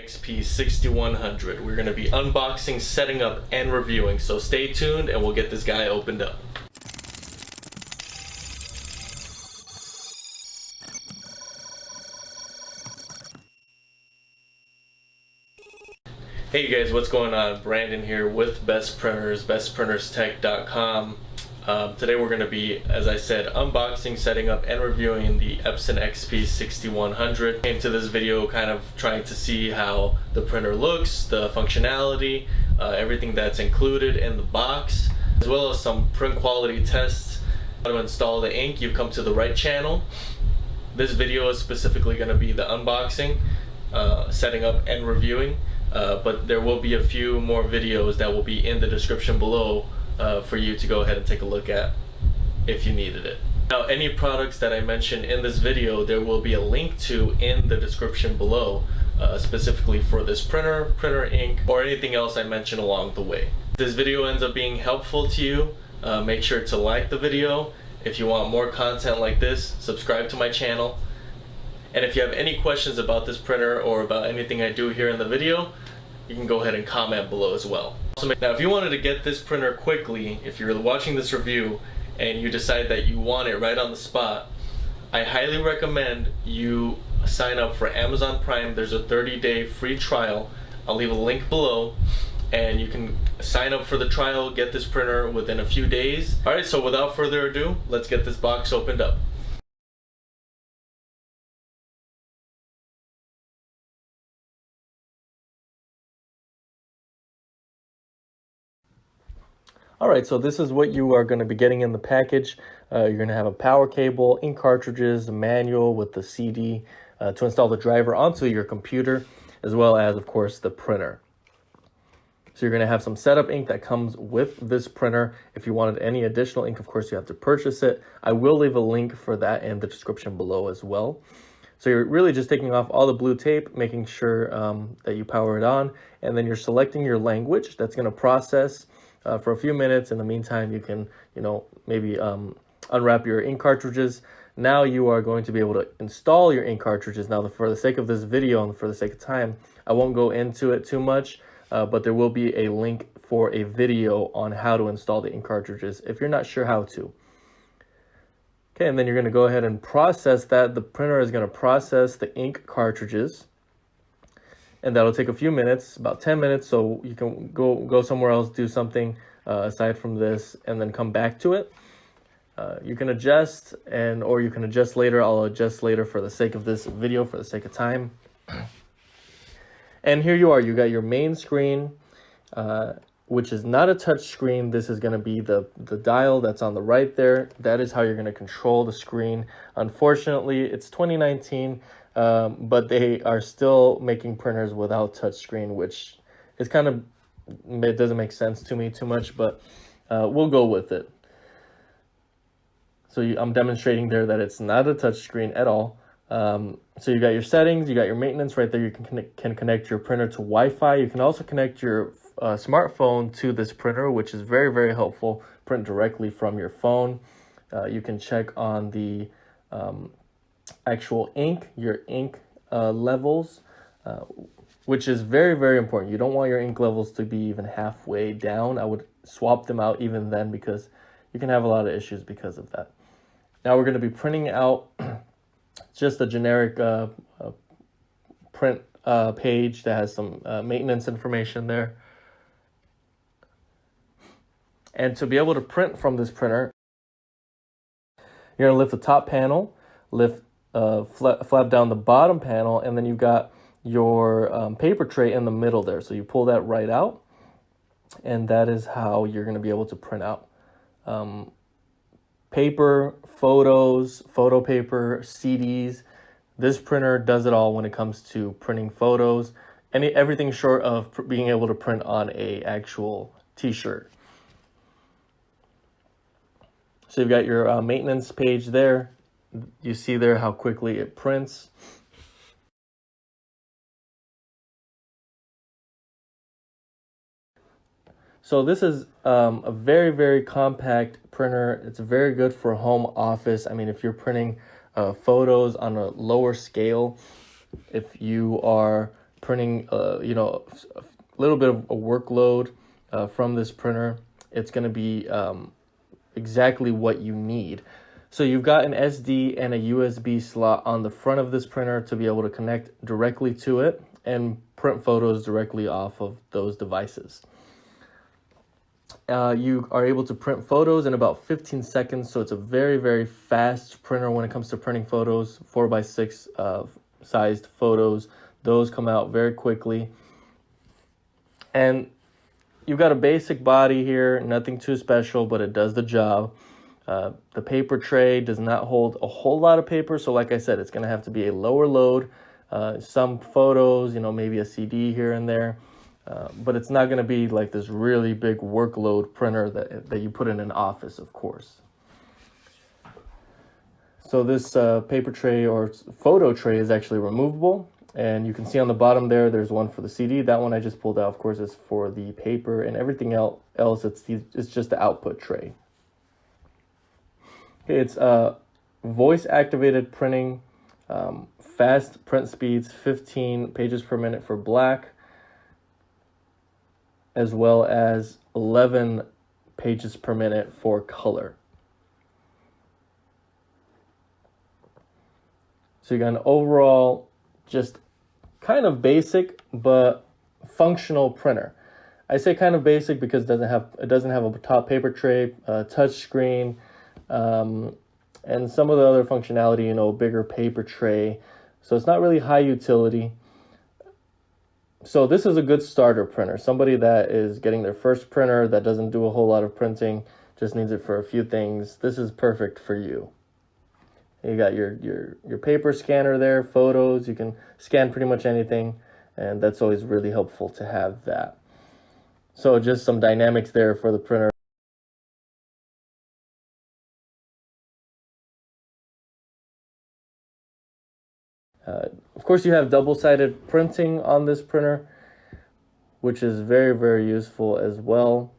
XP6100. We're going to be unboxing, setting up, and reviewing, so stay tuned and we'll get this guy opened up. Hey you guys, what's going on? Brandon here with Best Printers, bestprinterstech.com. Today we're going to be, as I said, unboxing, setting up, and reviewing the Epson XP6100. Came to this video kind of trying to see how the printer looks, the functionality, everything that's included in the box, as well as some print quality tests. How to install the ink. You've come to the right channel. This video is specifically going to be the unboxing, setting up, and reviewing. But there will be a few more videos that will be in the description below for you to go ahead and take a look at if you needed it. Now, any products that I mention in this video, there will be a link to in the description below, specifically for this printer ink, or anything else I mention along the way. If this video ends up being helpful to you, make sure to like the video. If you want more content like this, subscribe to my channel. And if you have any questions about this printer or about anything I do here in the video, you can go ahead and comment below as well. Now, if you wanted to get this printer quickly, if you're watching this review and you decide that you want it right on the spot, I highly recommend you sign up for Amazon Prime. There's a 30-day free trial. I'll leave a link below and you can sign up for the trial, get this printer within a few days. Alright, so without further ado, let's get this box opened up. Alright, so this is what you are going to be getting in the package. You're going to have a power cable, ink cartridges, a manual with the CD to install the driver onto your computer, as well as, of course, the printer. So you're going to have some setup ink that comes with this printer. If you wanted any additional ink, of course, you have to purchase it. I will leave a link for that in the description below as well. So you're really just taking off all the blue tape, making sure that you power it on, and then you're selecting your language that's going to process for a few minutes. In the meantime, you can, maybe unwrap your ink cartridges. Now you are going to be able to install your ink cartridges. Now, for the sake of this video and for the sake of time, I won't go into it too much, but there will be a link for a video on how to install the ink cartridges if you're not sure how to. Okay, and then you're going to go ahead and process that. The printer is going to process the ink cartridges. And that'll take a few minutes, about 10 minutes, so you can go somewhere else, do something aside from this, and then come back to it. You can adjust, or you can adjust later. I'll adjust later for the sake of this video, for the sake of time. And here you are. You got your main screen, which is not a touch screen. This is going to be the dial that's on the right there. That is how you're going to control the screen. Unfortunately, it's 2019. But they are still making printers without touchscreen, which is it doesn't make sense to me too much, but we'll go with it. So I'm demonstrating there that it's not a touchscreen at all. So you got your settings, you got your maintenance right there. You can connect your printer to Wi-Fi. You can also connect your smartphone to this printer, which is very, very helpful. Print directly from your phone. You can check on the actual ink, your ink levels, which is very, very important. You don't want your ink levels to be even halfway down. I would swap them out even then, because you can have a lot of issues because of that. Now we're going to be printing out just a generic print page that has some maintenance information there. And to be able to print from this printer, you're going to lift the top panel, flap down the bottom panel, and then you've got your paper tray in the middle there. So you pull that right out, and that is how you're going to be able to print out paper, photos, photo paper, CDs. This printer does it all when it comes to printing photos, everything short of being able to print on a actual t-shirt. So you've got your maintenance page there. You see there how quickly it prints. So this is a very, very compact printer. It's very good for home office. I mean, if you're printing photos on a lower scale, if you are printing, you know, a little bit of a workload from this printer, it's going to be exactly what you need. So you've got an SD and a USB slot on the front of this printer to be able to connect directly to it and print photos directly off of those devices. You are able to print photos in about 15 seconds, so it's a very, very fast printer when it comes to printing photos. 4x6 sized photos, those come out very quickly. And you've got a basic body here, nothing too special, but it does the job. The paper tray does not hold a whole lot of paper, so like I said, it's going to have to be a lower load. Some photos, you know, maybe a CD here and there, but it's not going to be like this really big workload printer that you put in an office, of course. So this paper tray or photo tray is actually removable, and you can see on the bottom there's one for the CD. That one I just pulled out, of course, is for the paper, and everything else it's just the output tray. It's voice activated printing, fast print speeds, 15 pages per minute for black, as well as 11 pages per minute for color. So you got an overall just kind of basic but functional printer. I say kind of basic because it doesn't have a top paper tray, touch screen, and some of the other functionality, you know, bigger paper tray. So it's not really high utility. So this is a good starter printer. Somebody that is getting their first printer that doesn't do a whole lot of printing, just needs it for a few things. This is perfect for you. You got your paper scanner there, photos, you can scan pretty much anything, and that's always really helpful to have that. So just some dynamics there for the printer. Of course, you have double-sided printing on this printer, which is very, very useful as well.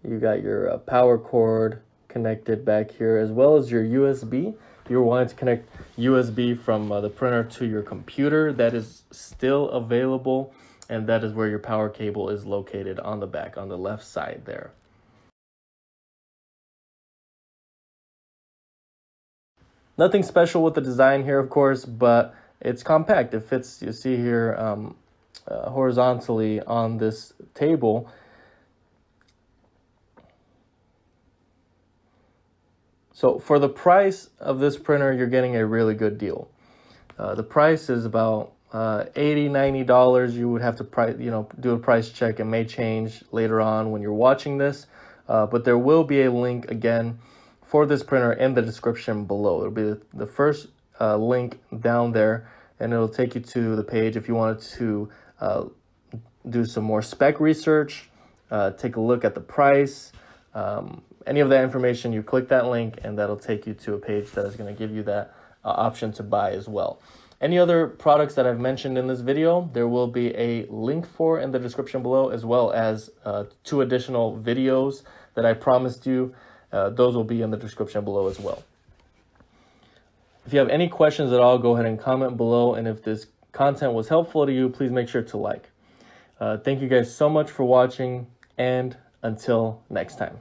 You got your power cord connected back here, as well as your USB. If you're wanting to connect USB from the printer to your computer, that is still available, and that is where your power cable is located on the back, on the left side there. Nothing special with the design here, of course, but it's compact. It fits, you see here, horizontally on this table. So for the price of this printer, you're getting a really good deal. The price is about $80, $90. You would have to do a price check. It may change later on when you're watching this, but there will be a link again for this printer in the description below. It'll be the first link down there, and it'll take you to the page if you wanted to do some more spec research, take a look at the price, any of that information. You click that link and that'll take you to a page that is going to give you that option to buy as well. Any other products that I've mentioned in this video, there will be a link for in the description below, as well as 2 additional videos that I promised you. Those will be in the description below as well. If you have any questions at all, go ahead and comment below. And if this content was helpful to you, please make sure to like. Thank you guys so much for watching, and until next time.